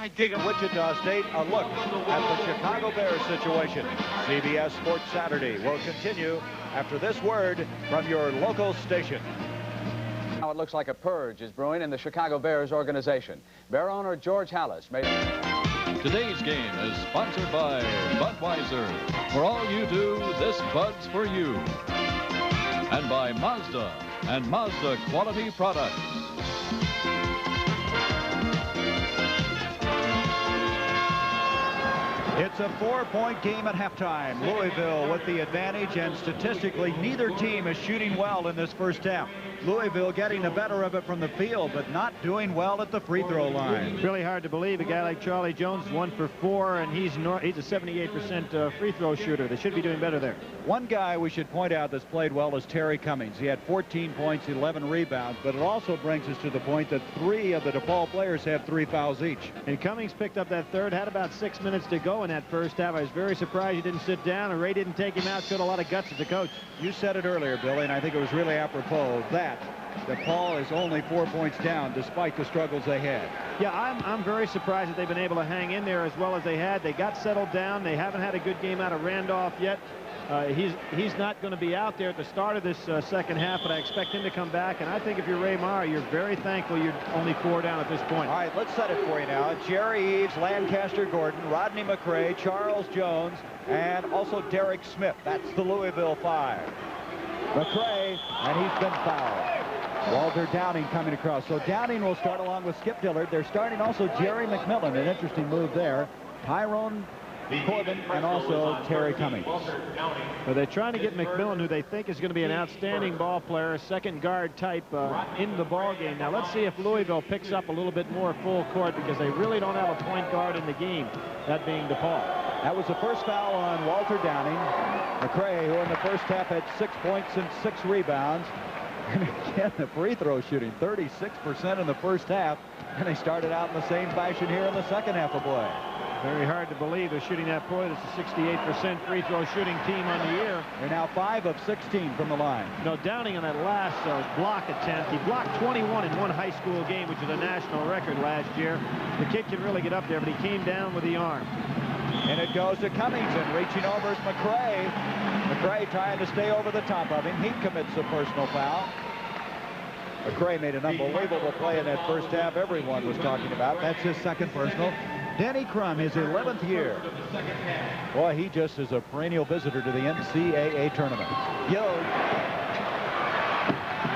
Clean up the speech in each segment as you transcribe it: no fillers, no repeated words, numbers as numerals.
Wichita State, a look at the Chicago Bears situation. CBS Sports Saturday will continue after this word from your local station. Now it looks like a purge is brewing in the Chicago Bears organization. Bear owner George Halas made... Today's game is sponsored by Budweiser. For all you do, this Bud's for you. And by Mazda and Mazda quality products. It's a 4-point game at halftime. Louisville with the advantage, and statistically, neither team is shooting well in this first half. Louisville getting the better of it from the field, but not doing well at the free throw line. Really hard to believe a guy like Charlie Jones, 1 for 4, and he's a 78% free throw shooter. They should be doing better there. One guy we should point out that's played well is Terry Cummings. He had 14 points, 11 rebounds, but it also brings us to the point that 3 of the DePaul players have 3 fouls each. And Cummings picked up that third, had about 6 minutes to go in that first half. I was very surprised he didn't sit down, and Ray didn't take him out. Showed a lot of guts as a coach. You said it earlier, Billy, and I think it was really apropos that DePaul is only 4 points down despite the struggles they had. Yeah, I'm very surprised that they've been able to hang in there as well as they had. They got settled down. They haven't had a good game out of Randolph yet. He's not going to be out there at the start of this second half, but I expect him to come back. And I think if you're Ray Meyer, you're very thankful you're only 4 down at this point. All right, let's set it for you now. Jerry Eves, Lancaster Gordon, Rodney McRae, Charles Jones, and also Derek Smith. That's the Louisville 5. McRae, and he's been fouled. Walter Downing coming across. So Downing will start along with Skip Dillard. They're starting also Jerry McMillan, an interesting move there. Tyrone Corbin and also Terry Cummings. Well, they're trying to get McMillan, who they think is going to be an outstanding ball player, second guard type in the ball game. Now let's see if Louisville picks up a little bit more full court, because they really don't have a point guard in the game, that being DePaul. That was the first foul on Walter Downing. McRae, who in the first half had 6 points and 6 rebounds. And again, the free throw shooting, 36% in the first half. And they started out in the same fashion here in the second half of play. Very hard to believe they're shooting that point. It's a 68% free throw shooting team on the year. They're now 5 of 16 from the line. No, Downing on that last block attempt, he blocked 21 in one high school game, which is a national record last year. The kid can really get up there, but he came down with the arm. And it goes to Cummings, and reaching over is McRae. McRae trying to stay over the top of him. He commits a personal foul. McRae made an unbelievable play in that first half everyone was talking about. That's his second personal. Denny Crum, his 11th year. Boy, he just is a perennial visitor to the NCAA tournament.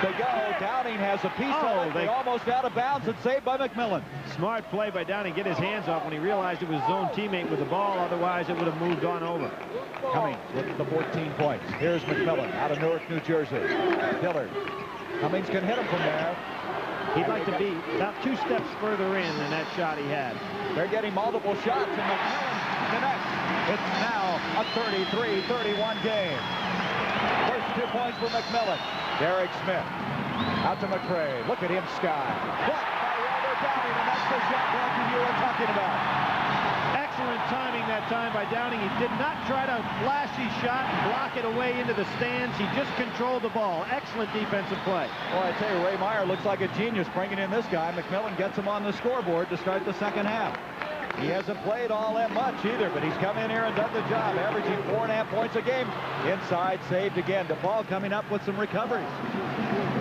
They go. Downing has a piece of it. They almost out of bounds and saved by McMillan. Smart play by Downing. Get his hands off when he realized it was his own teammate with the ball. Otherwise, it would have moved on over. Cummings with the 14 points. Here's McMillan out of Newark, New Jersey. Dillard. Cummings can hit him from there. He'd like to be about 2 steps further in than that shot he had. They're getting multiple shots, and McMillan connects. It's now a 33-31 game. First 2 points for McMillan. Derek Smith out to McRae. Look at him sky. Blocked by Walter Downing, and that's the shot blocking you were talking about. Excellent timing that time by Downing. He did not try to flashy shot and block it away into the stands. He just controlled the ball. Excellent defensive play. Well, I tell you, Ray Meyer looks like a genius bringing in this guy. McMillan gets him on the scoreboard to start the second half. He hasn't played all that much either, but he's come in here and done the job, averaging 4.5 points a game. Inside, saved again. DePaul coming up with some recoveries.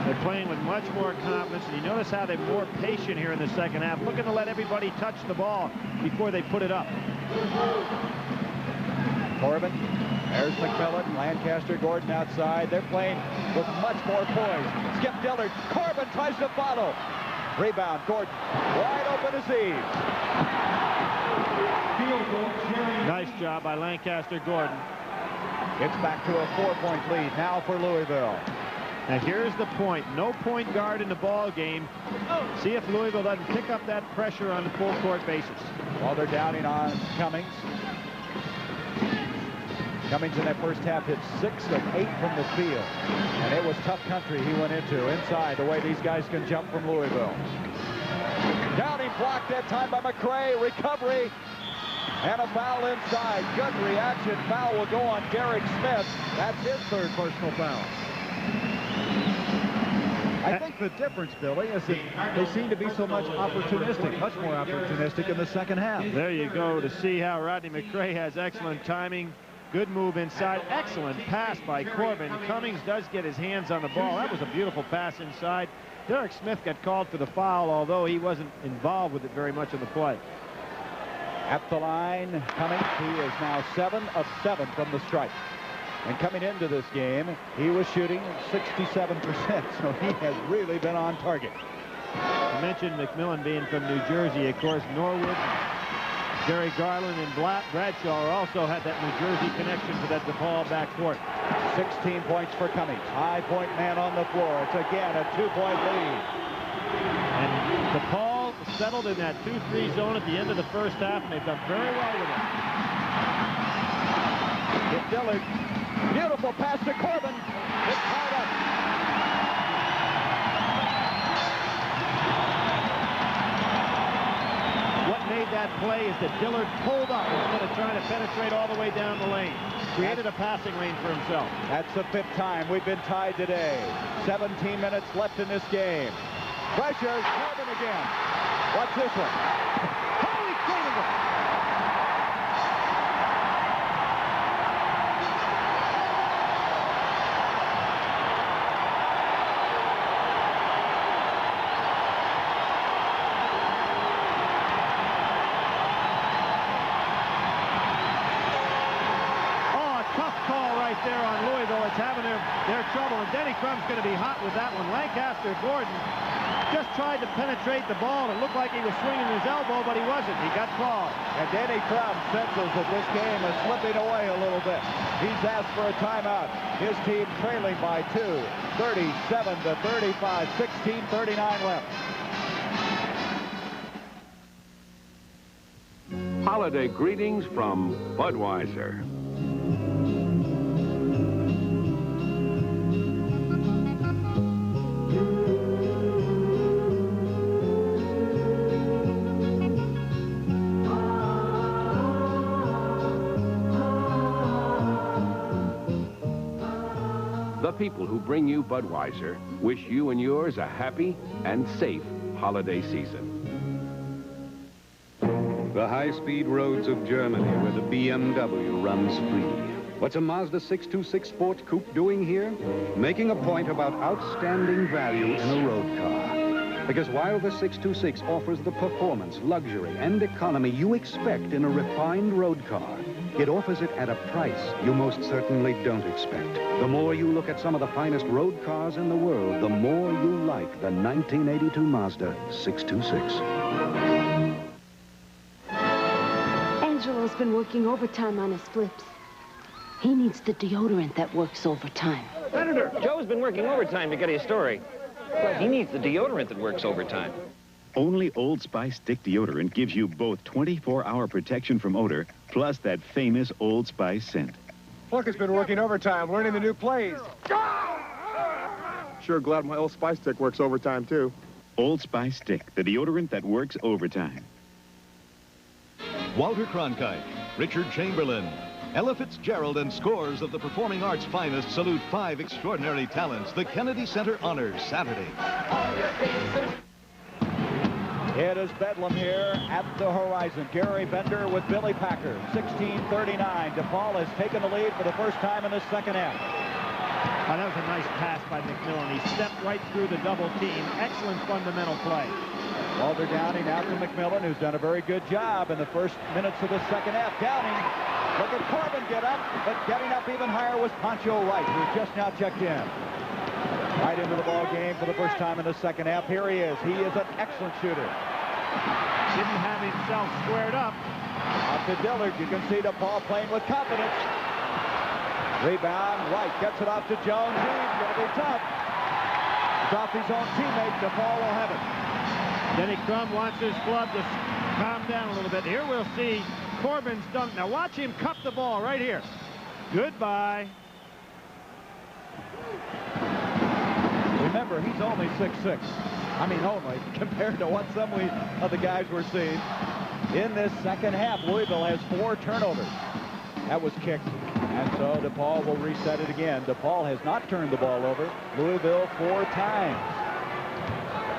They're playing with much more confidence, and you notice how they're more patient here in the second half, looking to let everybody touch the ball before they put it up. Corbin, there's McMillan, Lancaster, Gordon outside. They're playing with much more poise. Skip Dillard, Corbin tries to follow. Rebound, Gordon, wide open as Eves. Nice job by Lancaster Gordon. It's back to a 4-point lead now for Louisville. And here's the point. No point guard in the ball game. See if Louisville doesn't pick up that pressure on a full court basis. While they're downing on Cummings. Cummings in that first half hit 6 of 8 from the field. And it was tough country he went into inside, the way these guys can jump from Louisville. Downing blocked that time by McRae. Recovery. And a foul inside. Good reaction. Foul will go on Derek Smith. That's his 3rd personal foul. I think the difference, Billy, is that they seem to be so much opportunistic, much more opportunistic in the second half. There you go to see how Rodney McRae has excellent timing. Good move inside. Excellent pass by Corbin. Cummings does get his hands on the ball. That was a beautiful pass inside. Derek Smith got called for the foul, although he wasn't involved with it very much in the play. At the line, Cummings, he is now 7 of 7 from the stripe. And coming into this game, he was shooting 67%, so he has really been on target. I mentioned McMillan being from New Jersey. Of course, Norwood, Jerry Garland, and Bradshaw also had that New Jersey connection to that DePaul backcourt. 16 points for Cummings. High point man on the floor. It's again a 2-point lead. And DePaul settled in that 2-3 zone at the end of the first half, and they've done very well with it. Get Dillard. Beautiful pass to Corbin. It's tied up. What made that play is that Dillard pulled up instead of trying to penetrate all the way down the lane. Created a passing lane for himself. That's the 5th time we've been tied today. 17 minutes left in this game. Pressure, Corbin again. Watch this one. Holy cleaning. There on Louisville. It's having their trouble, and Denny Crum's going to be hot with that one. Lancaster Gordon just tried to penetrate the ball. It looked like he was swinging his elbow, but he wasn't. He got called. And Denny Crum senses that this game is slipping away a little bit. He's asked for a timeout. His team trailing by 2, 37-35, 16:39 left. Holiday greetings from Budweiser. The people who bring you Budweiser wish you and yours a happy and safe holiday season. The high-speed roads of Germany where the BMW runs free. What's a Mazda 626 Sports Coupe doing here? Making a point about outstanding value in a road car. Because while the 626 offers the performance, luxury, and economy you expect in a refined road car, it offers it at a price you most certainly don't expect. The more you look at some of the finest road cars in the world, the more you like the 1982 Mazda 626. Angelo's been working overtime on his flips. He needs the deodorant that works overtime. Senator, Joe's been working overtime to get his story. But he needs the deodorant that works overtime. Only Old Spice Stick deodorant gives you both 24-hour protection from odor, plus that famous Old Spice scent. Pluck has been working overtime, learning the new plays. Sure glad my Old Spice Stick works overtime, too. Old Spice Stick, the deodorant that works overtime. Walter Cronkite, Richard Chamberlain, Ella Fitzgerald, and scores of the performing arts finest salute 5 extraordinary talents. The Kennedy Center honors Saturday. It is Bedlam here at the horizon. Gary Bender with Billy Packer. 16:39. DePaul has taken the lead for the first time in the second half. Oh, that was a nice pass by McMillan. He stepped right through the double team. Excellent fundamental play. Walter Downing out to McMillan, who's done a very good job in the first minutes of the second half. Downing, look at Corbin get up, but getting up even higher was Pancho Wright, who's just now checked in. Right into the ball game for the first time in the second half. Here he is. He is an excellent shooter. Didn't have himself squared up. Up to Dillard. You can see DePaul playing with confidence. Rebound. Wright gets it off to Jones. He's going to be tough. It's off his own teammate. DePaul will have it. Denny Crum wants his club to calm down a little bit. Here we'll see Corbin's dunk. Now watch him cup the ball right here. Goodbye. Remember, he's only 6'6". I mean, only compared to what some of the guys were seeing. In this second half, Louisville has 4 turnovers. That was kicked. And so DePaul will reset it again. DePaul has not turned the ball over. Louisville 4 times.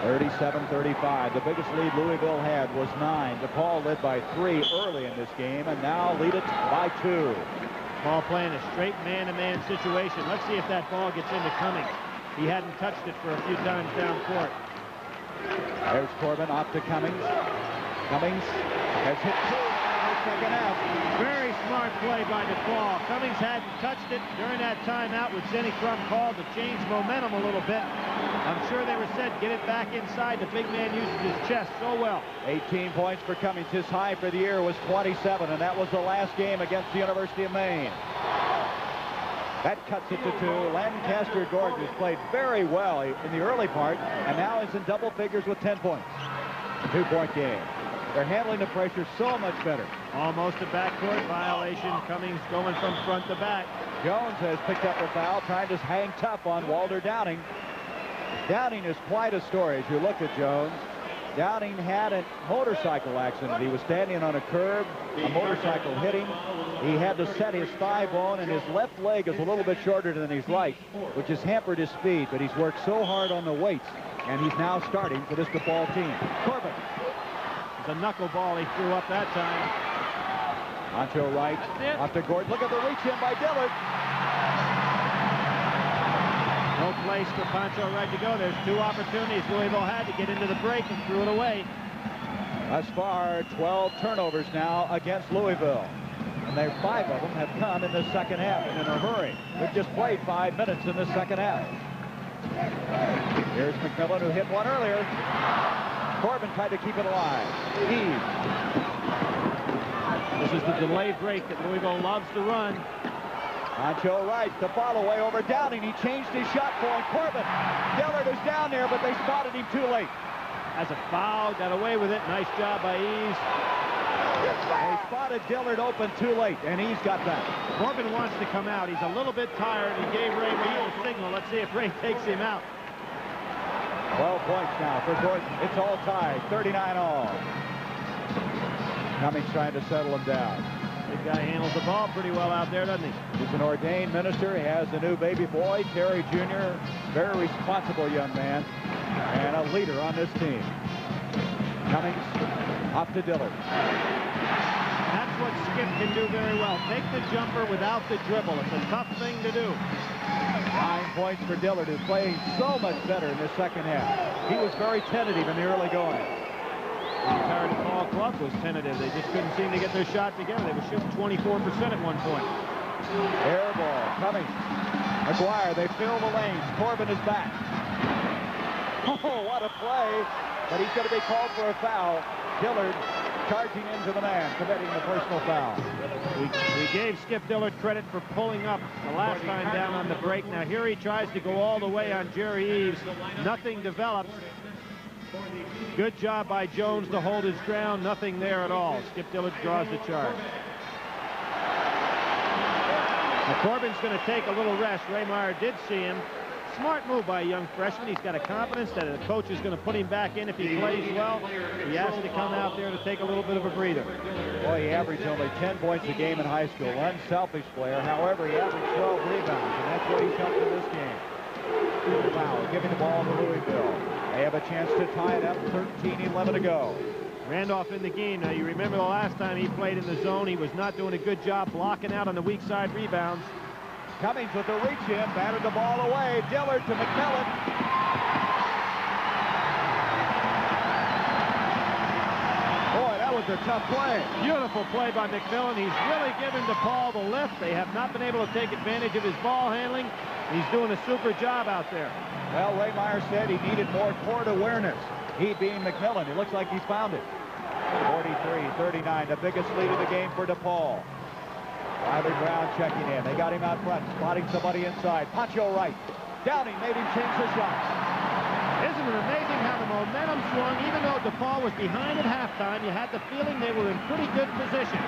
37-35. The biggest lead Louisville had was 9. DePaul led by 3 early in this game, and now lead it by 2. Ball playing a straight man-to-man situation. Let's see if that ball gets into Cummings. He hadn't touched it for a few times down court. There's Corbin off to Cummings. Cummings has hit 2 in the second half. Very smart play by DePaul. Cummings hadn't touched it during that timeout with Zenny Crum called to change momentum a little bit. I'm sure they were said, get it back inside. The big man uses his chest so well. 18 points for Cummings. His high for the year was 27, and that was the last game against the University of Maine. That cuts it to 2. Lancaster Gordon has played very well in the early part, and now is in double figures with 10 points. A 2-point game. They're handling the pressure so much better. Almost a backcourt violation. Cummings going from front to back. Jones has picked up a foul, trying to hang tough on Walter Downing. Downing is quite a story as you look at Jones. Downing had a motorcycle accident. He was standing on a curb. A motorcycle hit him. He had to set his thigh bone, and his left leg is a little bit shorter than his right, which has hampered his speed. But he's worked so hard on the weights, and he's now starting for this DePaul team. Corbin. The knuckleball he threw up that time. Poncho right, off to Gordon. Look at the reach in by Dillard. No place for Poncho Wright to go. There's 2 opportunities Louisville had to get into the break and threw it away. Thus far, 12 turnovers now against Louisville. And 5 of them have come in the second half and in a hurry. They've just played 5 minutes in the second half. Here's McMillan, who hit one earlier. Corbin tried to keep it alive. Eves. This is the delayed break that Louisville loves to run. Poncho Wright, the follow away over Downing. He changed his shot point. Corbin. Dillard is down there, but they spotted him too late. Has a foul, got away with it. Nice job by Eves. They spotted Dillard open too late, and he's got that. Corbin wants to come out. He's a little bit tired. He gave Ray a signal. Let's see if Ray takes him out. 12 points now for Gordon. It's all tied, 39 all. Cummings trying to settle him down. Big guy handles the ball pretty well out there, doesn't he? He's an ordained minister. He has a new baby boy, Terry Jr. Very responsible young man and a leader on this team. Cummings off to Dillard. That's what Skip can do very well. Take the jumper without the dribble. It's a tough thing to do. 9 points for Dillard, who's playing so much better in the second half. He was very tentative in the early going. The entire DePaul club was tentative. They just couldn't seem to get their shot together. They were shooting 24% at one point. Air ball coming. McGuire, they fill the lanes. Corbin is back. Oh, what a play. But he's going to be called for a foul. Dillard charging into the man, committing the personal foul. We gave Skip Dillard credit for pulling up the last time down on the break. Now here he tries to go all the way on Jerry Eves. Nothing develops. Good job by Jones to hold his ground. Nothing there at all. Skip Dillard draws the charge. Now Corbin's going to take a little rest. Ray Meyer did see him. Smart move by a young freshman. He's got a confidence that the coach is going to put him back in if he plays well. He has to come out there to take a little bit of a breather. Boy, he averaged only 10 points a game in high school. Unselfish player. However, he averaged 12 rebounds, and that's what he's helped in this game. Wow, giving the ball to Louisville. They have a chance to tie it up. 13-11 to go. Randolph in the game. Now, you remember the last time he played in the zone, he was not doing a good job blocking out on the weak side rebounds. Cummings with the reach in, batted the ball away. Dillard to McMillan. Boy, that was a tough play. Beautiful play by McMillan. He's really given DePaul the lift. They have not been able to take advantage of his ball handling. He's doing a super job out there. Well, Ray Meyer said he needed more court awareness. He being McMillan. It looks like he's found it. 43-39, the biggest lead of the game for DePaul. Riley Brown checking in. They got him out front, spotting somebody inside. Poncho Wright. Downing made him change the shot. Isn't it amazing how the momentum swung? Even though DePaul was behind at halftime, you had the feeling they were in pretty good position.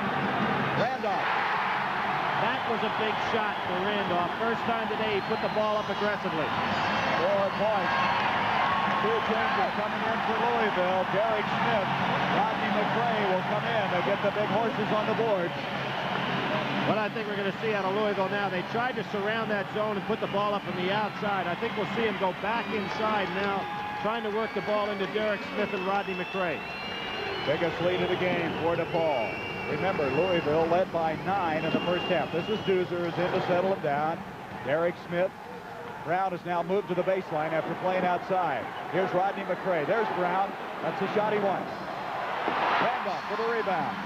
Randolph. That was a big shot for Randolph. First time today he put the ball up aggressively. 4 points. 2 changes coming in for Louisville. Derek Smith, Rodney McRae will come in. They'll get the big horses on the board. What I think we're going to see out of Louisville now, they tried to surround that zone and put the ball up from the outside. I think we'll see him go back inside now trying to work the ball into Derek Smith and Rodney McRae. Biggest lead of the game for DePaul. Remember, Louisville led by 9 in the first half. This is Doozer who's in to settle him down. Derek Smith. Brown has now moved to the baseline after playing outside. Here's Rodney McRae. There's Brown. That's the shot he wants. Randolph for the rebound.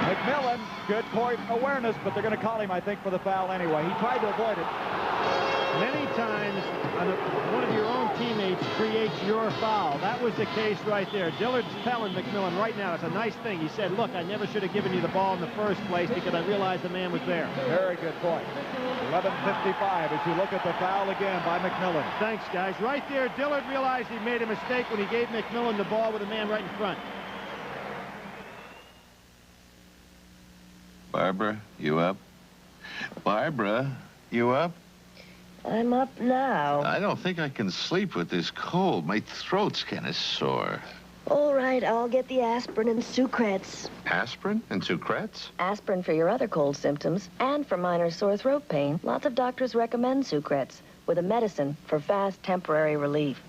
McMillan, good court awareness, but they're going to call him, I think, for the foul anyway. He tried to avoid it. Many times, one of your own teammates creates your foul. That was the case right there. Dillard's telling McMillan right now, it's a nice thing. He said, look, I never should have given you the ball in the first place because I realized the man was there. Very good point. 11:55 as you look at the foul again by McMillan. Thanks, guys. Right there, Dillard realized he made a mistake when he gave McMillan the ball with a man right in front. Barbara, you up? Barbara, you up? I'm up now. I don't think I can sleep with this cold. My throat's kind of sore. All right, I'll get the aspirin and Sucrets. Aspirin and Sucrets? Aspirin for your other cold symptoms and for minor sore throat pain. Lots of doctors recommend Sucrets with a medicine for fast temporary relief.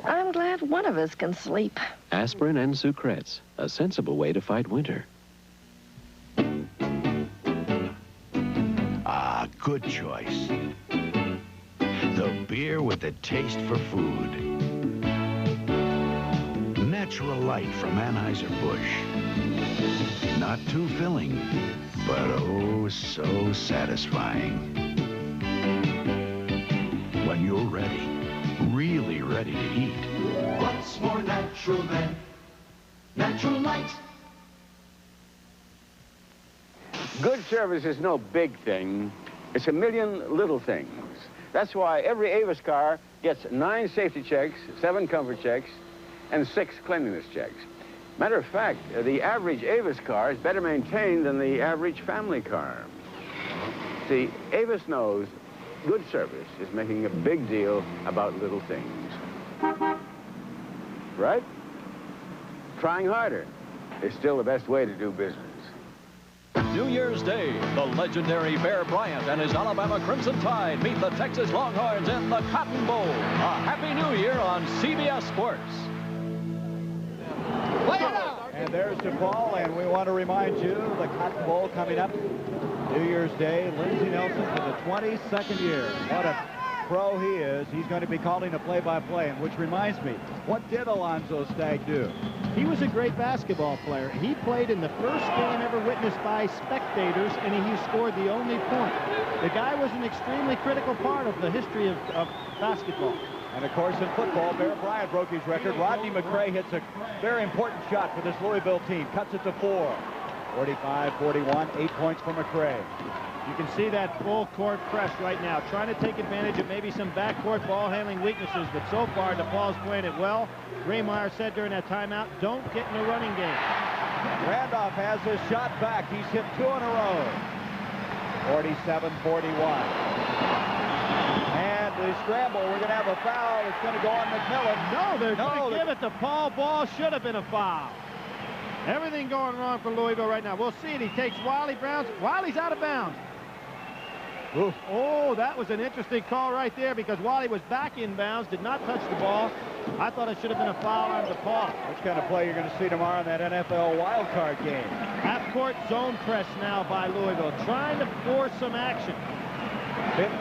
I'm glad one of us can sleep. Aspirin and Sucrets, a sensible way to fight winter. Ah, good choice. The beer with the taste for food. Natural Light from Anheuser-Busch. Not too filling, but oh so satisfying. When you're ready, really ready to eat. What's more natural than Natural Light? Good service is no big thing. It's a million little things. That's why every Avis car gets 9 safety checks, 7 comfort checks, and 6 cleanliness checks. Matter of fact, the average Avis car is better maintained than the average family car. See, Avis knows good service is making a big deal about little things. Right? Trying harder is still the best way to do business. New Year's Day, the legendary Bear Bryant and his Alabama Crimson Tide meet the Texas Longhorns in the Cotton Bowl. A Happy New Year on CBS Sports. And there's DePaul, and we want to remind you, the Cotton Bowl coming up New Year's Day. Lindsey Nelson for the 22nd year. What a pro he is. He's going to be calling a play-by-play, and which reminds me, what did Alonzo Stagg do? He was a great basketball player. He played in the first game ever witnessed by spectators, and he scored the only point. The guy was an extremely critical part of the history of basketball. And, of course, in football, Bear Bryant broke his record. Rodney McRae hits a very important shot for this Louisville team. Cuts it to 4. 45-41, 8 points for McRae. You can see that full court press right now, trying to take advantage of maybe some backcourt ball handling weaknesses, but so far DePaul's playing it well. Raymire said during that timeout, don't get in the running game. Randolph has his shot back. He's hit 2 in a row. 47-41. And the scramble, we're going to have a foul. It's going to go on McMillan. No, they're going to give it to Paul. Ball should have been a foul. Everything going wrong for Louisville right now. We'll see it. He takes Wiley Brown. Wiley's out of bounds. Oof. Oh, that was an interesting call right there because Wiley was back in bounds, did not touch the ball. I thought it should have been a foul on DePaul. Which kind of play you're going to see tomorrow in that NFL wildcard game. Half-court zone press now by Louisville, trying to force some action. 15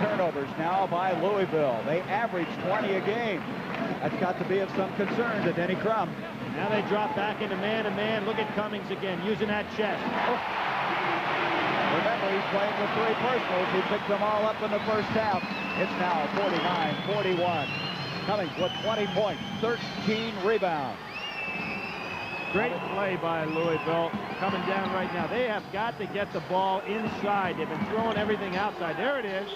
turnovers now by Louisville. They average 20 a game. That's got to be of some concern to Denny Crum. Now they drop back into man-to-man. Look at Cummings again, using that chest. Oh. Remember, he's playing with 3 personals. He picked them all up in the first half. It's now 49-41. Cummings with 20 points, 13 rebounds. Great play by Louisville coming down right now. They have got to get the ball inside. They've been throwing everything outside. There it is.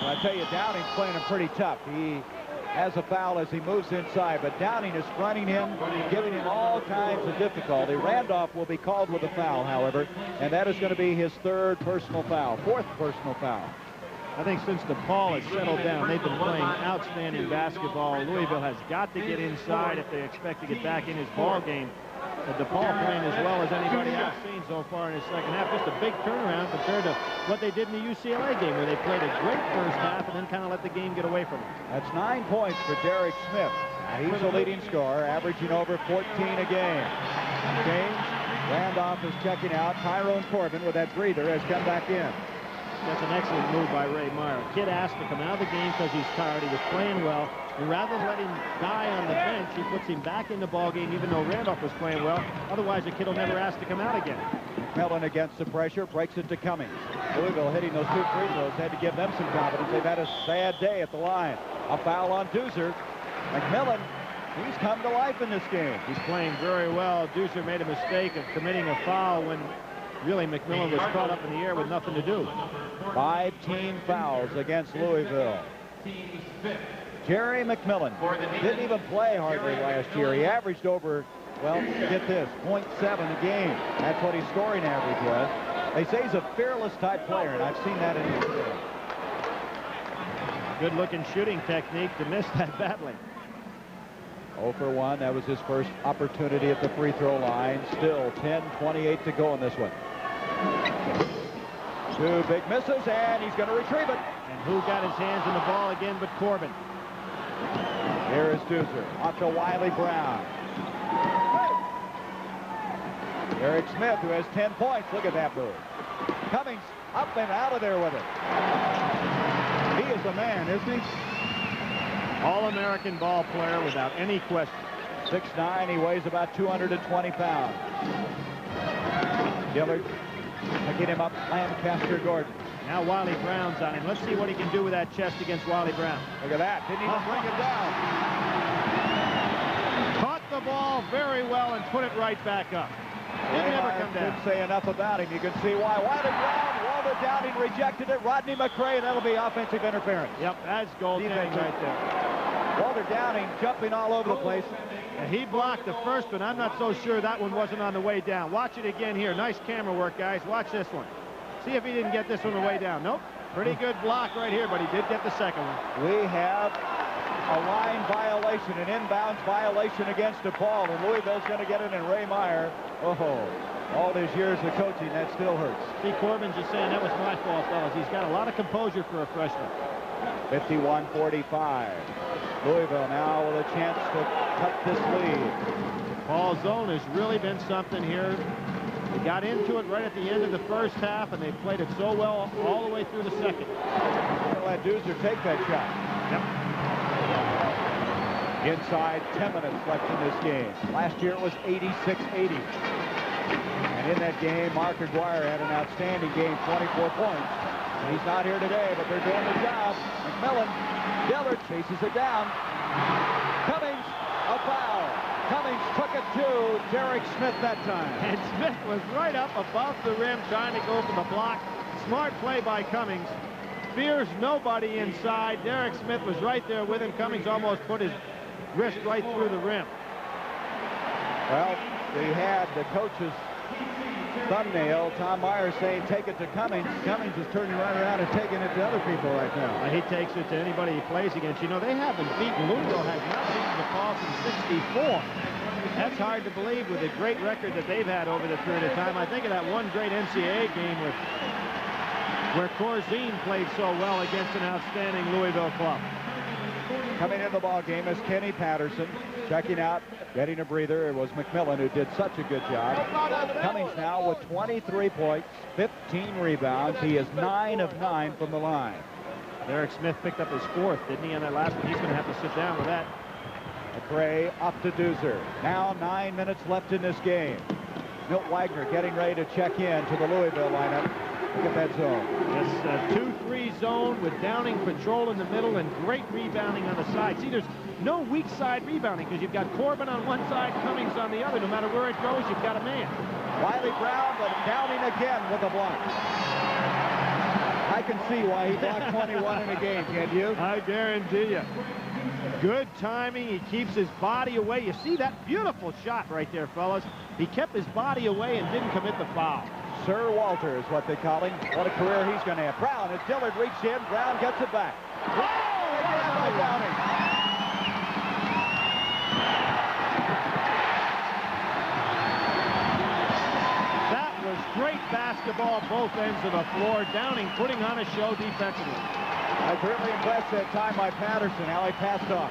Well, I tell you, Downing's playing him pretty tough. He has a foul as he moves inside, but Downing is fronting him, giving him all kinds of difficulty. Randolph will be called with a foul, however, and that is going to be his 3rd personal foul, 4th personal foul. I think since DePaul has settled down, they've been playing outstanding basketball. Louisville has got to get inside if they expect to get back in his ball game. DePaul playing as well as anybody I've seen so far in his second half. Just a big turnaround compared to what they did in the UCLA game, where they played a great first half and then kind of let the game get away from them. That's 9 points for Derek Smith. He's the leading scorer, averaging over 14 a game. James Randolph is checking out. Tyrone Corbin with that breather has come back in. That's an excellent move by Ray Meyer. Kid asked to come out of the game because he's tired. He was playing well. And rather than let him die on the bench, he puts him back in the ball game, even though Randolph was playing well. Otherwise, the kid will never ask to come out again. McMillan against the pressure, breaks it to Cummings. Louisville hitting those 2 free throws had to give them some confidence. They've had a sad day at the line. A foul on Doozer. McMillan, he's come to life in this game. He's playing very well. Doozer made a mistake of committing a foul when really McMillan was caught up in the air with nothing to do. 5 team fouls against Louisville. Jerry McMillan didn't even play hardly last year. He averaged over, well, get this, 0.7 a game. That's what his scoring average was. They say he's a fearless type player, and I've seen that in his career. Good looking shooting technique to miss that badly. 0 for 1. That was his first opportunity at the free throw line. Still 10:28 to go in this one. 2 big misses, and he's going to retrieve it. And who got his hands in the ball again but Corbin? Here is Doozer off to Wiley Brown. Eric Smith, who has 10 points. Look at that move. Cummings up and out of there with it. He is the man, isn't he? All-American ball player without any question. 6'9", he weighs about 220 pounds. Dillard picking him up, Lancaster Gordon. Now Wiley Brown's on him. Let's see what he can do with that chest against Wiley Brown. Look at that. Didn't even bring it down. Caught the ball very well and put it right back up. Didn't ever come down. Didn't say enough about him. You can see why. Wiley Brown, Walter Downing rejected it. Rodney McRae, that'll be offensive interference. Yep, that's goaltending right there. Walter Downing jumping all over the place. And he blocked the first one. I'm not so sure that one wasn't on the way down. Watch it again here. Nice camera work, guys. Watch this one. See if he didn't get this one on the way down. Nope. Pretty good block right here, but he did get the second one. We have a line violation, an inbounds violation against DePaul, and Louisville's going to get it, and Ray Meyer, all these years of coaching, that still hurts. See, Corbin's just saying that was my fault, fellas. He's got a lot of composure for a freshman. 51-45. Louisville now with a chance to cut this lead. Paul's zone has really been something here. They got into it right at the end of the first half, and they played it so well all the way through the second. They'll let Doozer take that shot. Yep. Inside 10 minutes left in this game. Last year it was 86-80. And in that game, Mark Aguirre had an outstanding game, 24 points. And he's not here today, but they're doing the job. McMillan, Dillard chases it down. Cummings, a foul. Cummings took it to Derek Smith that time. And Smith was right up above the rim trying to go for the block. Smart play by Cummings. Fears nobody inside. Derek Smith was right there with him. Cummings almost put his wrist right through the rim. Well, they had the coach's thumbnail. Tom Myers saying take it to Cummings. Cummings is turning right around and taking it to other people right now. He takes it to anybody he plays against. You know, they haven't beaten. Louisville has not beaten DePaul since '64. That's hard to believe with the great record that they've had over the period of time. I think of that one great NCAA game where Corzine played so well against an outstanding Louisville club. Coming in the ball game is Kenny Patterson. Checking out, getting a breather. It was McMillan who did such a good job. Cummings now with 23 points, 15 rebounds. He is 9 of 9 from the line. Derek Smith picked up his 4th, didn't he, on that last one? He's going to have to sit down with that. McRae up to Doozer. Now 9 minutes left in this game. Milt Wagner getting ready to check in to the Louisville lineup. Look at that zone. This 2-3 zone with Downing patrol in the middle and great rebounding on the side. See, there's no weak side rebounding because you've got Corbin on one side, Cummings on the other. No matter where it goes, you've got a man. Wiley Brown, but Downing again with a block. I can see why he blocked 21 in a game, can't you? I guarantee you. Good timing. He keeps his body away. You see that beautiful shot right there, fellas. He kept his body away and didn't commit the foul. Sir Walter is what they call him. What a career he's going to have. Brown, as Dillard reached in, Brown gets it back. By Downing. basketball both ends of the floor. Downing putting on a show defensively. I was really impressed that time by Patterson. How he passed off.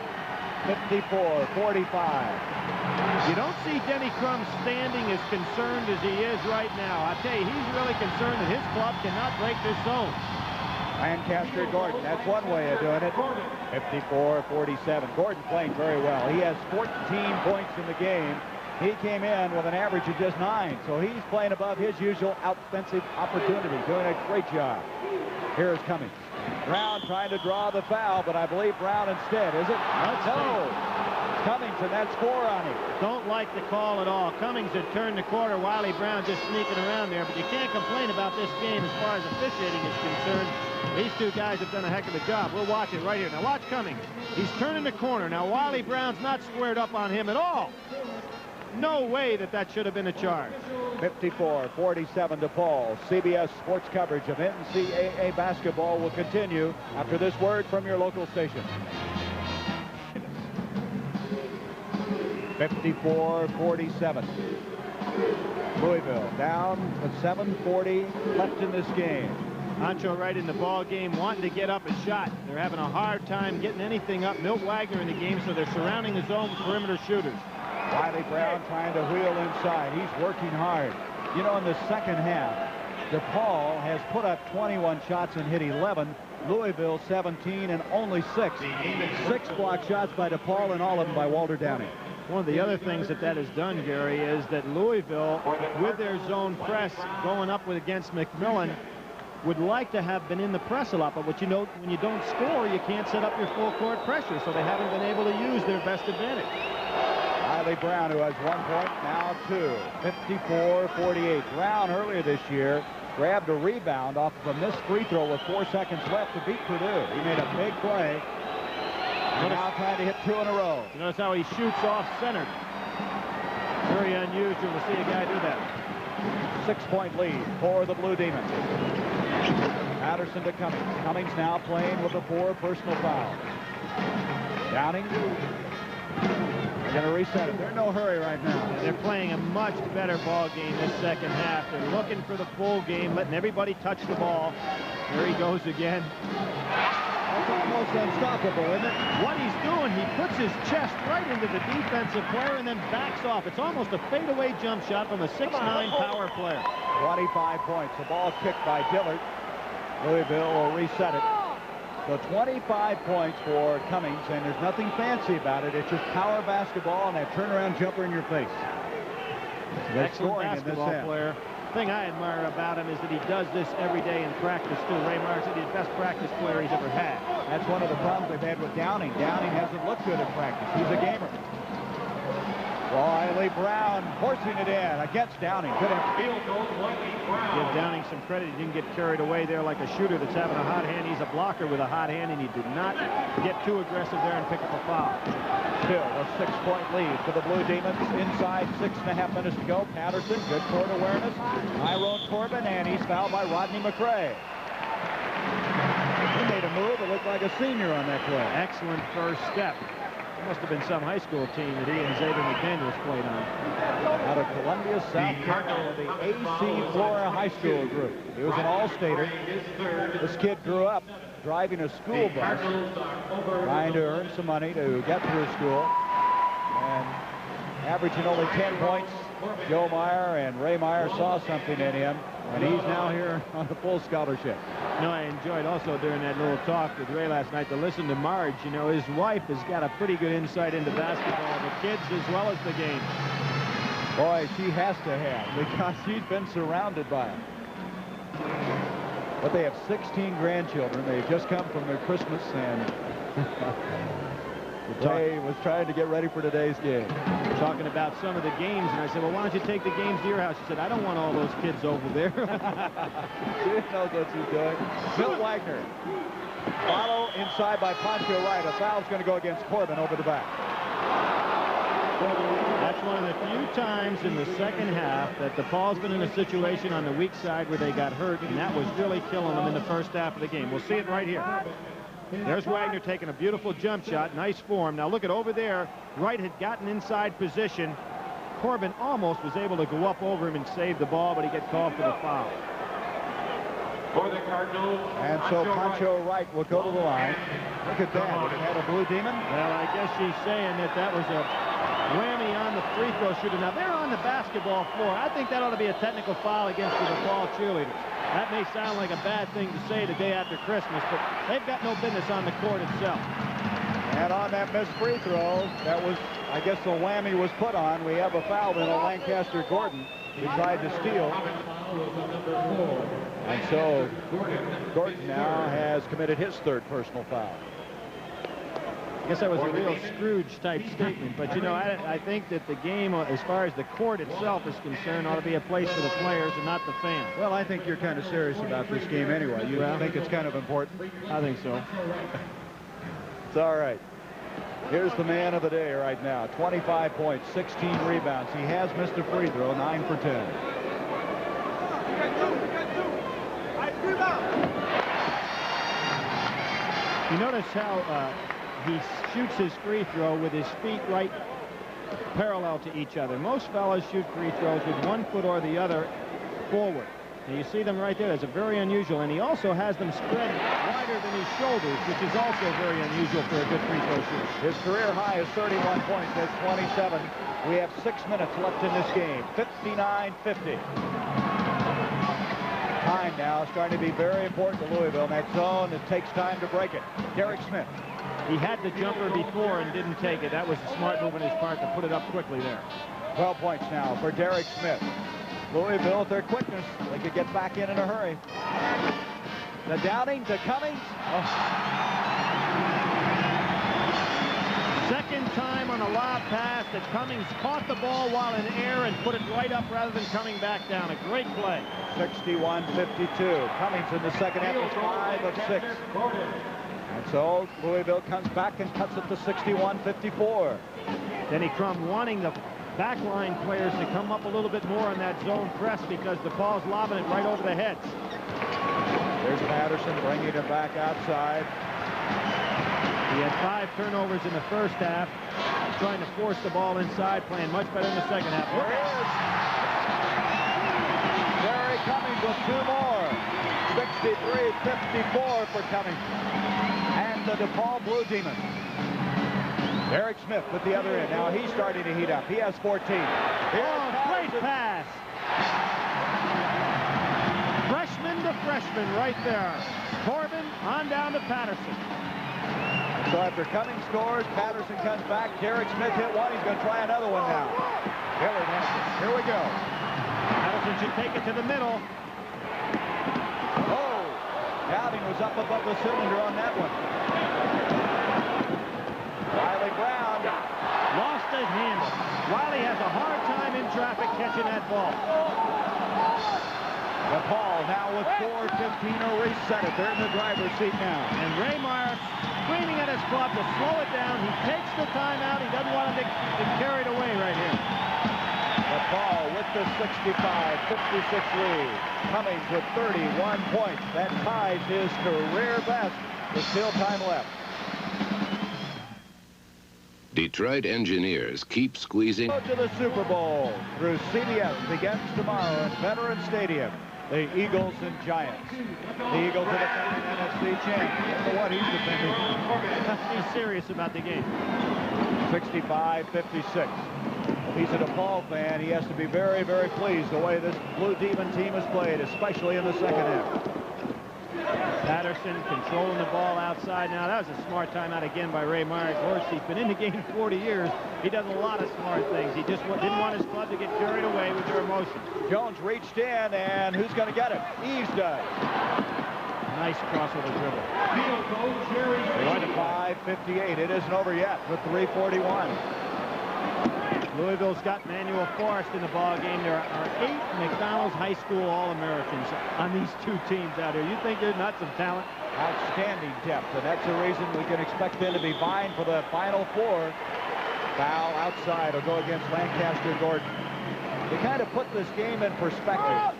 54-45. You don't see Denny Crum standing as concerned as he is right now. I tell you, he's really concerned that his club cannot break this zone. Lancaster Gordon, that's one way of doing it. 54-47. Gordon playing very well. He has 14 points in the game. He came in with an average of just 9, so he's playing above his usual offensive opportunity, doing a great job. Here is Cummings. Brown trying to draw the foul, but I believe Brown instead, is it? No. Cummings, and that's 4 on him. Don't like the call at all. Cummings had turned the corner. Wiley Brown just sneaking around there, but you can't complain about this game as far as officiating is concerned. These two guys have done a heck of a job. We'll watch it right here. Now watch Cummings. He's turning the corner. Now Wiley Brown's not squared up on him at all. No way that should have been a charge. 54-47 DePaul. CBS sports coverage of NCAA basketball will continue after this word from your local station. 54-47. Louisville down with 7:40 left in this game. Ancho right in the ball game, wanting to get up a shot. They're having a hard time getting anything up. Milt Wagner in the game, so they're surrounding the zone with perimeter shooters. Wiley Brown trying to wheel inside. He's working hard. You know, in the second half, DePaul has put up 21 shots and hit 11. Louisville 17 and only 6. 6 block shots by DePaul and all of them by Walter Downing. One of the other things that has done, Gary, is that Louisville, with their zone press going up against McMillan, would like to have been in the press a lot, but what you know, when you don't score, you can't set up your full court pressure, so they haven't been able to use their best advantage. Wiley Brown, who has 1 point, now 2. 54-48. Brown earlier this year grabbed a rebound off of a missed free throw with 4 seconds left to beat Purdue. He made a big play. And now trying to hit 2 in a row. You notice how he shoots off center. Very unusual to see a guy do that. 6-point lead for the Blue Demons. Patterson to Cummings. Cummings now playing with a 4 personal foul. Downing. They're going to reset it. They're in no hurry right now. Yeah, they're playing a much better ball game this second half. They're looking for the full game, letting everybody touch the ball. There he goes again. That's almost unstoppable, isn't it? What he's doing, he puts his chest right into the defensive player and then backs off. It's almost a fadeaway jump shot from a 6'9" power player. 25 points. The ball kicked by Dillard. Louisville will reset it. So 25 points for Cummings, and there's nothing fancy about it. It's just power basketball and that turnaround jumper in your face. Excellent basketball player. The thing I admire about him is that he does this every day in practice, too. Ray Marks said he's the best practice player he's ever had. That's one of the problems they've had with Downing. Downing hasn't looked good in practice. He's a gamer. Wiley Brown forcing it in against Downing. Good field goal. Give Downing some credit. He didn't get carried away there like a shooter that's having a hot hand. He's a blocker with a hot hand, and he did not get too aggressive there and pick up a foul. Still a 6-point lead for the Blue Demons. Inside 6.5 minutes to go. Patterson, good court awareness. Tyrone Corbin, and he's fouled by Rodney McRae. He made a move. It looked like a senior on that play. Excellent first step. Must have been some high school team that he and Xavier McDaniels played on. Out of Columbia, South Carolina, the AC Flora High School group. He was an all-stater. This kid grew up driving a school bus, trying to earn some money to get through school, and averaging only 10 points. Joe Meyer and Ray Meyer saw something in him, and he's now here on the full scholarship. You know, I enjoyed also during that little talk with Ray last night to listen to Marge. You know, his wife has got a pretty good insight into basketball, the kids as well as the game. Boy, she has to have, because she's been surrounded by them. But they have 16 grandchildren. They've just come from their Christmas, and Ray was trying to get ready for today's game. Talking about some of the games, and I said, well, why don't you take the games to your house? She said, I don't want all those kids over there. She knows what she's doing. Milt Wagner. Follow inside by Pancho Wright. A foul's going to go against Corbin over the back. That's one of the few times in the second half that DePaul's been in a situation on the weak side where they got hurt, and that was really killing them in the first half of the game. We'll see it right here. There's Wagner taking a beautiful jump shot. Nice form. Now look at over there. Wright had gotten inside position. Corbin almost was able to go up over him and save the ball, but he got called for the foul. And so Pancho Wright will go to the line. Look at that. It had a Blue Demon. Well, I guess she's saying that was a whammy on the free throw shooter. Now, they're on the basketball floor. I think that ought to be a technical foul against the DePaul cheerleaders. That may sound like a bad thing to say the day after Christmas, but they've got no business on the court itself. And on that missed free throw, that was, I guess the whammy was put on. We have a foul in on Lancaster Gordon, who tried to steal. And so Gordon now has committed his third personal foul. I guess that was a real Scrooge-type statement, but, you know, I think that the game, as far as the court itself is concerned, ought to be a place for the players and not the fans. Well, I think you're kind of serious about this game anyway. You think it's kind of important? I think so. It's all right. Here's the man of the day right now. 25 points, 16 rebounds. He has missed a free throw, 9 for 10. You notice how he shoots his free throw with his feet right parallel to each other. Most fellas shoot free throws with one foot or the other forward. And you see them right there. That's a very unusual. And he also has them spread wider than his shoulders, which is also very unusual for a good free throw shooter. His career high is 31 points. That's 27. We have 6 minutes left in this game. 59-50. Time now starting to be very important to Louisville. In that zone, it takes time to break it. Derek Smith. He had the jumper before and didn't take it. That was a smart move on his part to put it up quickly there. 12 points now for Derek Smith. Louisville, with their quickness, they could get back in a hurry. The Downing to Cummings. Oh. Second time on a lob pass that Cummings caught the ball while in air and put it right up rather than coming back down. A great play. 61-52. Cummings in the second half was 5 of 6. And so Louisville comes back and cuts it to 61-54. Denny Crum wanting the backline players to come up a little bit more on that zone press because the ball's lobbing it right over the heads. There's Patterson bringing it back outside. He had 5 turnovers in the first half, trying to force the ball inside, playing much better in the second half. There he is. Barry Cummings with 2 more. 63-54 for Cummings. And the DePaul Blue Demons. Derek Smith with the other end. Now he's starting to heat up. He has 14. Great pass. Freshman to freshman right there. Corbin on down to Patterson. So after Cummings scores, Patterson comes back. Derek Smith hit one. He's going to try another one now. Here we go. Patterson should take it to the middle. Oh, Downing was up above the cylinder on that one. Riley Brown lost his handle. Riley has a hard time in traffic catching that ball. DePaul now with 4:15 to reset it. They're in the driver's seat now. And Ray Meyer screaming at his club to slow it down. He takes the timeout. He doesn't want him to get carried away right here. DePaul with the 65-56 lead. Cummings with 31 points. That ties his career best. There's still time left. Detroit engineers keep squeezing. Go to the Super Bowl through CBS begins tomorrow at Veterans Stadium. The Eagles and Giants. The Eagles are defending NFC champions. For what he's defending. He's serious about the game. 65-56. If he's a DePaul fan, he has to be very, very pleased the way this Blue Demon team has played, especially in the second half. Patterson controlling the ball outside now. That was a smart timeout again by Ray Meyer. Of course, he's been in the game 40 years. He does a lot of smart things. He just didn't want his club to get carried away with their emotions. Jones reached in, and who's going to get it? Eves does. Nice crossover dribble. They're going to 5:58. It isn't over yet with 3:41. Louisville's got Manuel Forrest in the ball game. There are 8 McDonald's High School All-Americans on these 2 teams out here. You think they're nuts of talent? Outstanding depth, and that's the reason we can expect them to be vying for the Final Four. Foul outside will go against Lancaster Gordon. To kind of put this game in perspective,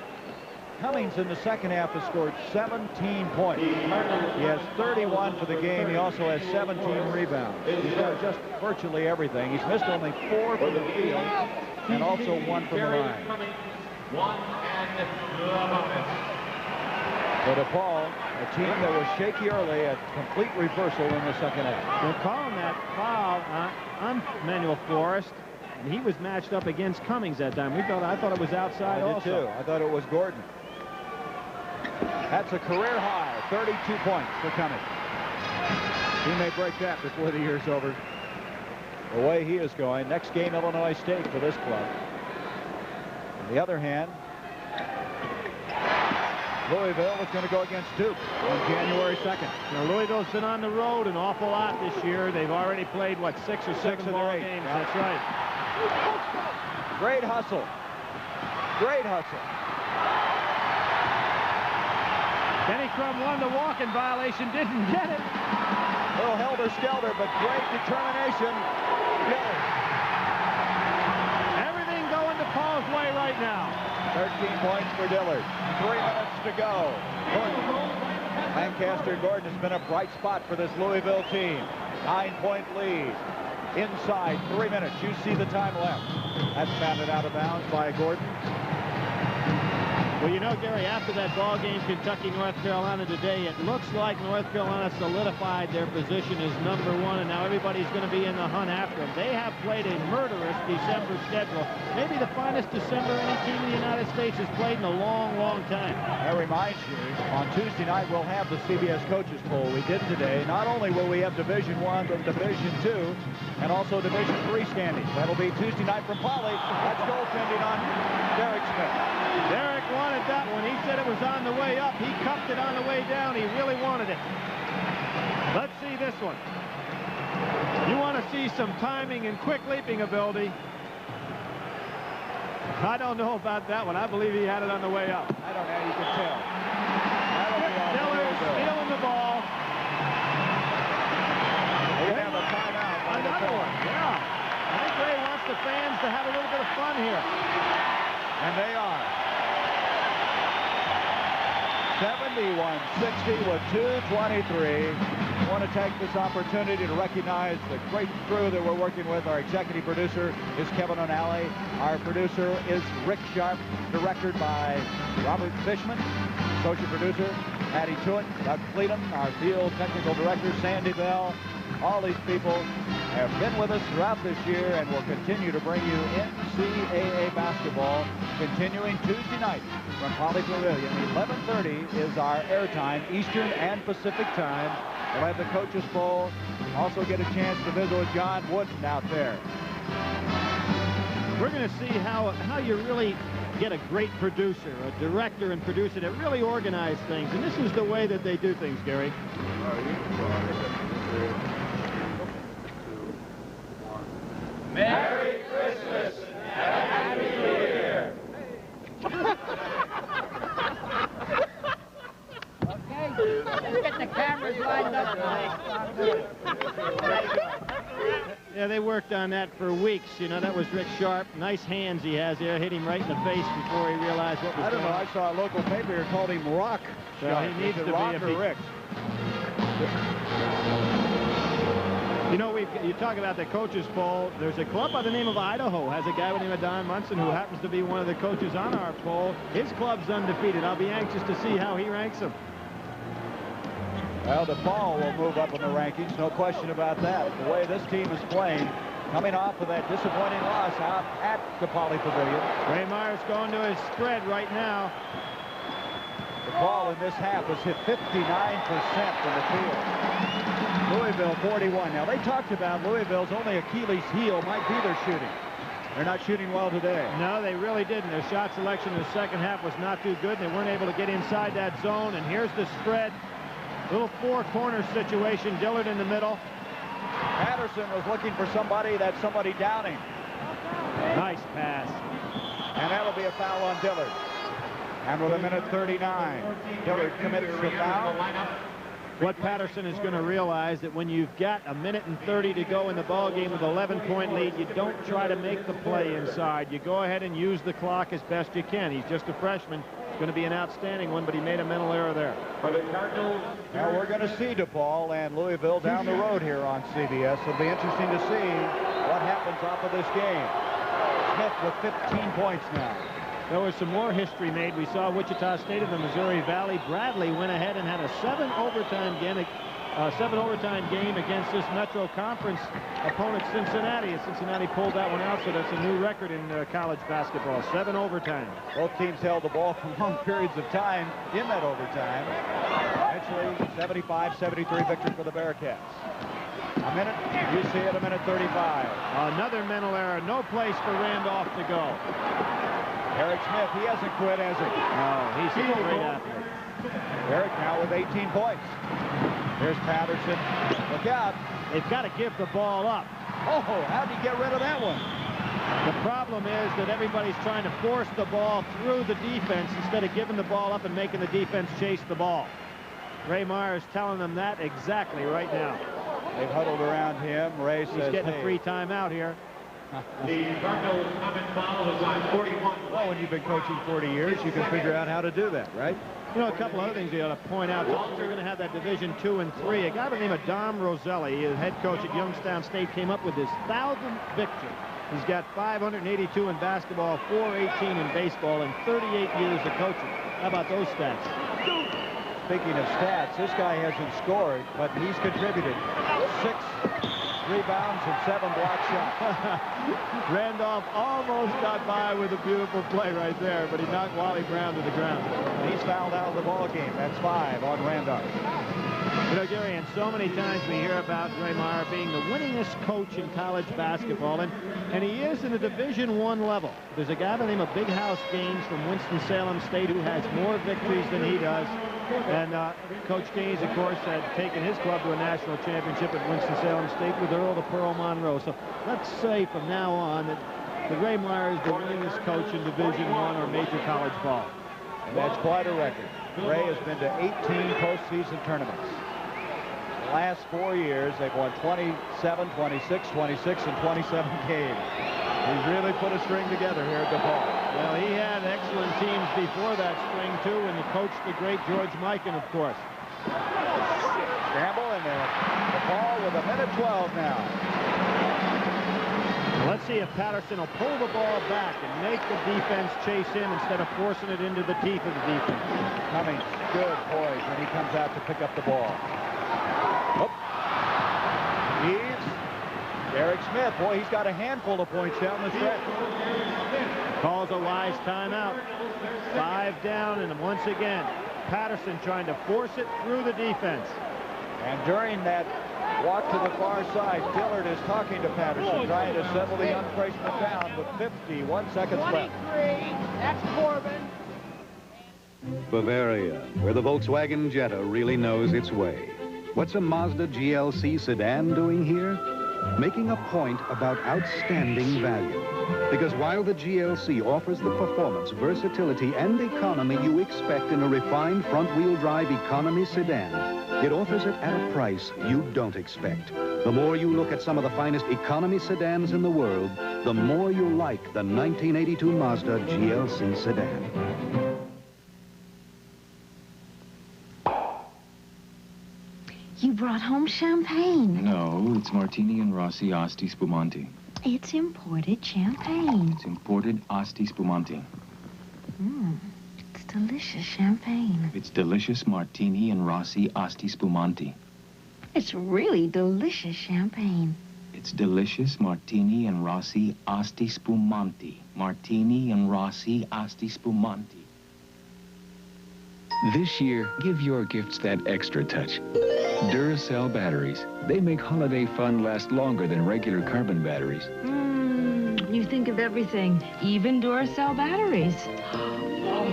Cummings in the second half has scored 17 points. He has 31 for the game. He also has 17 rebounds. He's done just virtually everything. He's missed only 4 from the field and also 1 from the line. For DePaul, a team that was shaky early, a complete reversal in the second half. They're calling that foul on Manuel Forrest, and he was matched up against Cummings that time. I thought it was outside I did also. too. I thought it was Gordon. That's a career high, 32 points for Cummings. He may break that before the year's over. The way he is going, next game Illinois State for this club. On the other hand, Louisville is going to go against Duke on January 2nd. Now, Louisville's been on the road an awful lot this year. They've already played, what, 6 or 7 ball games? Yeah. That's right. Great hustle. Great hustle. Kenny Crum won the walking violation, didn't get it. Little helter-skelter, but great determination. Dillard. Everything going to Paul's way right now. 13 points for Dillard. 3 minutes to go. Lancaster Gordon has been a bright spot for this Louisville team. 9-point lead. Inside 3 minutes. You see the time left. That's batted out of bounds by Gordon. Well, you know, Gary, after that ball game, Kentucky, North Carolina today, it looks like North Carolina solidified their position as #1, and now everybody's going to be in the hunt after them. They have played a murderous December schedule. Maybe the finest December any team in the United States has played in a long, long time. That reminds you, on Tuesday night, we'll have the CBS Coaches Poll. We did today. Not only will we have Division I, but Division II, and also Division III standings. That'll be Tuesday night from Poly. That's goaltending on Derek Smith. Derek wanted that one. He said it was on the way up. He cupped it on the way down. He really wanted it. Let's see this one. You want to see some timing and quick leaping ability. I don't know about that one. I believe he had it on the way up. I don't know. You can tell. Dillard stealing the ball. We're going to have a timeout by Another one. Yeah. I think Ray wants the fans to have a little bit of fun here. And they are. 71-60 with 2:23. I want to take this opportunity to recognize the great crew that we're working with. Our executive producer is Kevin O'Nally. Our producer is Rick Sharp, directed by Robert Fishman. Associate producer, Patty Tuitt, Doug Fleetum, our field technical director, Sandy Bell. All these people have been with us throughout this year and will continue to bring you NCAA basketball, continuing Tuesday night from Poly Pavilion. 11:30 is our airtime, Eastern and Pacific time. We'll have the Coaches Bowl. Also get a chance to visit with John Wooden out there. We're going to see how you really get a great producer, a director and producer that really organize things. And this is the way that they do things, Gary. Merry Christmas and Happy New Year. Okay, let's get the cameras lined up. Yeah, they worked on that for weeks. You know, that was Rick Sharp. Nice hands he has there. Hit him right in the face before he realized what was going on. I saw a local paper here called him Rock. Well, he needs to be Rock or Rick. You know, you talk about the Coaches Poll. There's a club by the name of Idaho has a guy by the name of Don Munson who happens to be one of the coaches on our poll. His club's undefeated. I'll be anxious to see how he ranks them. Well, DePaul will move up in the rankings, no question about that. The way this team is playing, coming off of that disappointing loss out at the Poly Pavilion. Ray Myers going to his spread right now. DePaul in this half has hit 59% from the field. Louisville 41. Now, they talked about Louisville's only Achilles heel might be their shooting. They're not shooting well today. No, they really didn't. Their shot selection in the second half was not too good. They weren't able to get inside that zone. And here's the spread. Little four-corner situation. Dillard in the middle. Patterson was looking for somebody. That's somebody downing. Nice pass. And that'll be a foul on Dillard. And with 1:39, Dillard commits the foul. What Patterson is going to realize that when you've got 1:30 to go in the ball game with 11-point lead, you don't try to make the play inside. You go ahead and use the clock as best you can. He's just a freshman. It's going to be an outstanding one, but he made a mental error there. Now we're going to see DePaul and Louisville down the road here on CBS. It'll be interesting to see what happens off of this game. Smith with 15 points now. There was some more history made. We saw Wichita State of the Missouri Valley. Bradley went ahead and had a 7-overtime game against this Metro Conference opponent, Cincinnati. Cincinnati pulled that one out, so that's a new record in college basketball. 7 overtimes. Both teams held the ball for long periods of time in that overtime. Eventually, 75-73 victory for the Bearcats. A minute, you see it, a minute 35. Another mental error. No place for Randolph to go. Eric Smith, he hasn't quit, has he? No, he's a great athlete. Eric now with 18 points. Here's Patterson. Look out. They've got to give the ball up. Oh, how'd he get rid of that one? The problem is that everybody's trying to force the ball through the defense instead of giving the ball up and making the defense chase the ball. Ray Meyer is telling them that exactly right now. They've huddled around him. Ray says, he's getting a free timeout here. The Cardinals come in foul is line 41. Well, when you've been coaching 40 years, you can figure out how to do that, right? You know, a couple other things you ought to point out. We're going to have that Division II and III. A guy by the name of Dom Roselli, his head coach at Youngstown State, came up with his 1,000th victory. He's got 582 in basketball, 418 in baseball, and 38 years of coaching. How about those stats? Speaking of stats, this guy hasn't scored, but he's contributed 6 rebounds and 7 block shots. Randolph almost got by with a beautiful play right there, but he knocked Wally Brown to the ground. He's fouled out of the ball game. That's 5 on Randolph. You know, Gary, and so many times we hear about Ray Meyer being the winningest coach in college basketball, and he is in the Division I level. There's a guy by the name of Big House Gaines from Winston-Salem State who has more victories than he does. And Coach Gaines, of course, had taken his club to a national championship at Winston-Salem State with Earl the Pearl Monroe. So let's say from now on that Ray Meyer is the winningest coach in Division I or major college ball. And that's quite a record. Ray has been to 18 postseason tournaments. The last 4 years, they've won 27, 26, 26, and 27 games. He's really put a string together here at DePaul. Well, he had excellent teams before that string, too, and he coached the great George Mikan, of course. Scramble, and DePaul with a minute 12 now. Well, let's see if Patterson will pull the ball back and make the defense chase him instead of forcing it into the teeth of the defense. Cummings, good poise when he comes out to pick up the ball. Oh. Eves. Derek Smith, boy, he's got a handful of points down the stretch. Calls a wise timeout. 5 down, and once again, Patterson trying to force it through the defense. And during that walk to the far side, Dillard is talking to Patterson, trying to settle the young freshman down with 51 seconds left. 23, that's Corbin. Bavaria, where the Volkswagen Jetta really knows its way. What's a Mazda GLC sedan doing here? Making a point about outstanding value. Because while the GLC offers the performance, versatility, and economy you expect in a refined front-wheel drive economy sedan, it offers it at a price you don't expect. The more you look at some of the finest economy sedans in the world, the more you like the 1982 Mazda GLC sedan. You brought home champagne. No, it's Martini and Rossi Asti Spumante. It's imported champagne. It's imported Asti Spumante. It's delicious champagne. It's delicious Martini and Rossi Asti Spumante. It's really delicious champagne. It's delicious Martini and Rossi Asti Spumante. Martini and Rossi Asti Spumante. This year, give your gifts that extra touch. Duracell batteries. They make holiday fun last longer than regular carbon batteries. You think of everything, even Duracell batteries. Oh,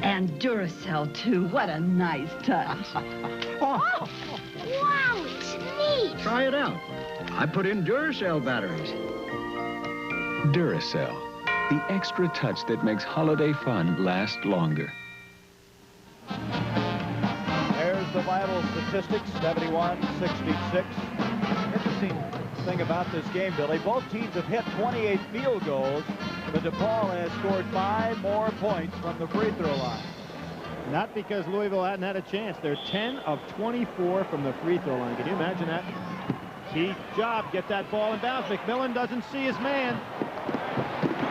and Duracell, too. What a nice touch. Oh, wow, it's neat. Try it out. I put in Duracell batteries. Duracell, the extra touch that makes holiday fun last longer. There's the vital statistics, 71-66. Interesting thing about this game, Billy, both teams have hit 28 field goals, but DePaul has scored 5 more points from the free throw line. Not because Louisville hadn't had a chance. They're 10 of 24 from the free throw line. Can you imagine that? Key job, get that ball in bounds. McMillan doesn't see his man.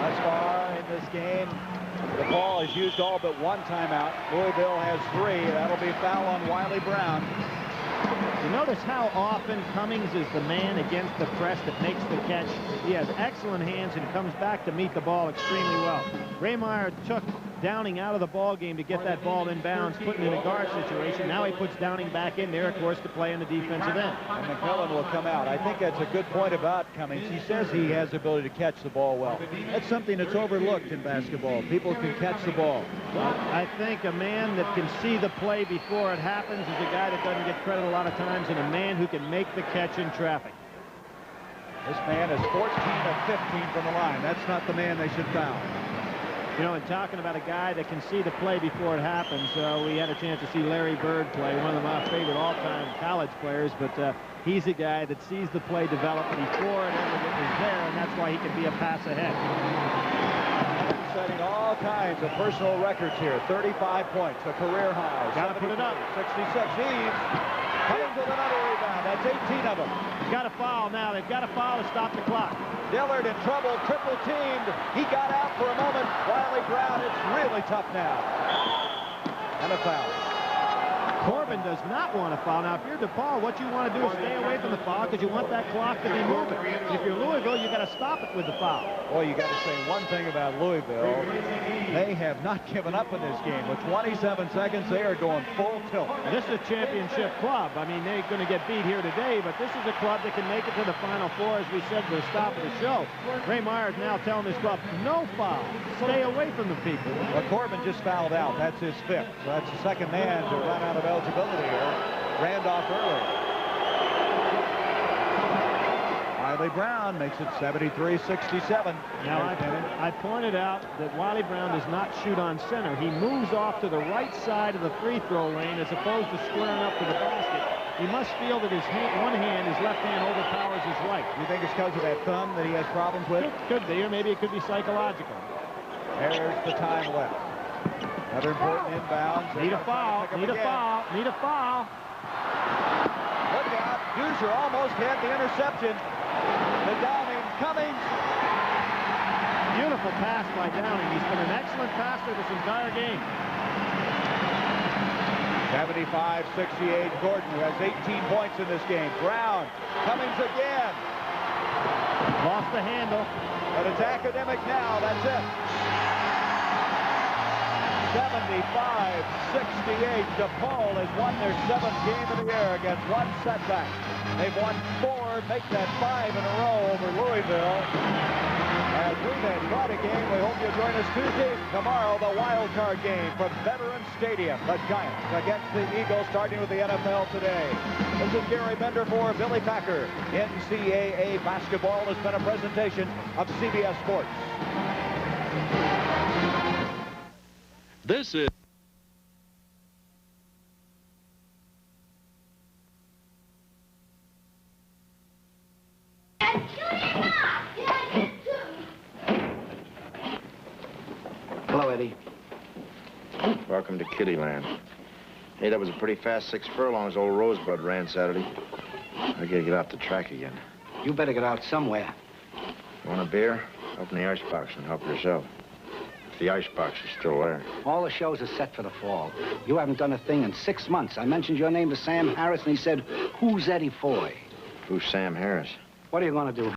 Thus far in this game, DePaul has used all but one timeout. Louisville has 3. That'll be a foul on Wiley Brown. You notice how often Cummings is the man against the press that makes the catch. He has excellent hands and comes back to meet the ball extremely well. Raymeyer took Downing out of the ball game to get that ball in bounds, putting in a guard situation. Now he puts Downing back in there, of course, to play in the defensive end. And McMillan will come out. I think that's a good point about Cummings. He says he has the ability to catch the ball well. That's something that's overlooked in basketball. People can catch the ball. I think a man that can see the play before it happens is a guy that doesn't get credit a lot of times, and a man who can make the catch in traffic. This man is 14 of 15 from the line. That's not the man they should foul. You know, in talking about a guy that can see the play before it happens, we had a chance to see Larry Bird play, one of my favorite all-time college players, but he's a guy that sees the play develop before it ever is there, and that's why he can be a pass ahead. Setting all kinds of personal records here. 35 points, a career high. Got to put it up. 66. Eves Cummings with another rebound. That's 18 of them. He's got a foul now. They've got a foul to stop the clock. Dillard in trouble, triple teamed. He got out for a moment. Wiley Brown, it's really tough now. And a foul. Corbin does not want to foul. Now, if you're DePaul, what you want to do is stay away from the foul because you want that clock to be moving. If you're Louisville, you got to stop it with the foul. Boy, you got to say one thing about Louisville. They have not given up in this game. With 27 seconds, they are going full tilt. This is a championship club. I mean, they're going to get beat here today, but this is a club that can make it to the Final Four, as we said at the stop of the show. Raymeyer is now telling this club, no foul. Stay away from the people. Well, Corbin just fouled out. That's his 5th. So that's the second man to run out of eligibility here. Randolph early. Wiley Brown makes it 73-67. Now, I pointed out that Wiley Brown does not shoot on center. He moves off to the right side of the free throw lane as opposed to squaring up to the basket. He must feel that his one hand, his left hand, overpowers his right. You think it's because of that thumb that he has problems with? Could be, or maybe it could be psychological. There's the time left. Another important inbound. Need a foul. Need a foul. Need a foul. Look out. Duzier almost had the interception. The Downing, Cummings. Beautiful pass by Downing. He's been an excellent passer this entire game. 75-68. Gordon, who has 18 points in this game. Brown. Cummings again. Lost the handle. But it's academic now. That's it. 75-68. DePaul has won their 7th game of the year against one setback. They've won 4, make that 5 in a row over Louisville. As we've had quite a game, we hope you'll join us Tuesday. Tomorrow, the wild card game from Veterans Stadium. The Giants against the Eagles, starting with the NFL today. This is Gary Bender for Billy Packer. NCAA basketball has been a presentation of CBS Sports. This is... Hello, Eddie. Welcome to Kittyland. Hey, that was a pretty fast 6 furlongs old Rosebud ran Saturday. I gotta get out the track again. You better get out somewhere. Want a beer? Open the icebox and help yourself. If the icebox is still there. All the shows are set for the fall. You haven't done a thing in 6 months. I mentioned your name to Sam Harris, and he said, who's Eddie Foy? Who's Sam Harris? What are you going to do?